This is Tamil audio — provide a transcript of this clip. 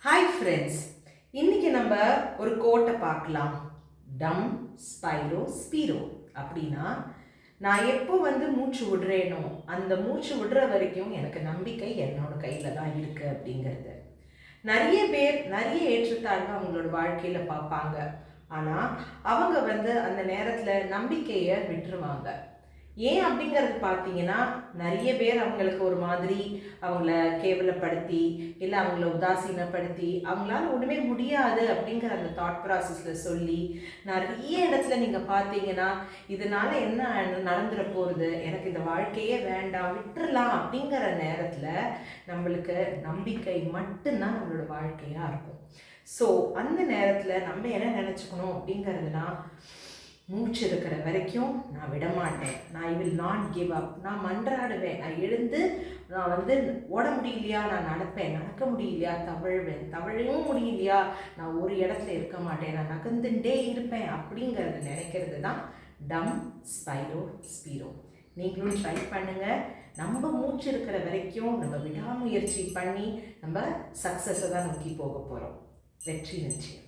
ஹாய் ஃப்ரெண்ட்ஸ், இன்னைக்கு நம்ம ஒரு கோட்டை பார்க்கலாம். டம் ஸ்பைரோ ஸ்பீரோ அப்படின்னா, நான் எப்போ மூச்சு விடுறேனோ அந்த மூச்சு விடுற வரைக்கும் எனக்கு நம்பிக்கை என்னோட கையில் தான் இருக்குது அப்படிங்கிறது. நிறைய பேர் நிறைய ஏற்றத்தாழ்வு அவங்களோட வாழ்க்கையில் பார்ப்பாங்க. ஆனால் அவங்க அந்த நேரத்தில் நம்பிக்கையை விட்டுருவாங்க. ஏன் அப்படிங்கிறது பார்த்தீங்கன்னா, நிறைய பேர் அவங்களுக்கு ஒரு மாதிரி அவங்கள கேவலப்படுத்தி இல்லை அவங்கள உதாசீனப்படுத்தி அவங்களால ஒன்றுமே முடியாது அப்படிங்கிற அந்த தாட் ப்ராசஸில் சொல்லி நிறைய இடத்துல நீங்கள் பார்த்தீங்கன்னா, இதனால என்ன நடந்துட போகிறது, எனக்கு இந்த வாழ்க்கையே வேண்டாம் விட்டுறலாம் அப்படிங்கிற நேரத்தில் நம்மளுக்கு நம்பிக்கை மட்டும்தான் நம்மளோட வாழ்க்கையாக இருக்கும். ஸோ அந்த நேரத்தில் நம்ம என்ன நினச்சிக்கணும் அப்படிங்கிறதுனா, மூச்சு இருக்கிற வரைக்கும் நான் விடமாட்டேன். I will not give up. நான் மன்றாடுவேன். நான் எழுந்து நான் ஓட முடியலையா நான் நடப்பேன், நடக்க முடியலையா தவழ்வேன், தவழவும் முடியலையா நான் ஒரு இடத்துல இருக்க மாட்டேன், நான் நகர்ந்துட்டே இருப்பேன் அப்படிங்கிறது நினைக்கிறது தான் டம் ஸ்பைரோ ஸ்பீரோ. நீங்களும் ட்ரை பண்ணுங்கள். நம்ம மூச்சு இருக்கிற வரைக்கும் நம்ம விடாமுயற்சி பண்ணி நம்ம சக்ஸஸை தான் நோக்கி போக போகிறோம். வெற்றி நிச்சயம்.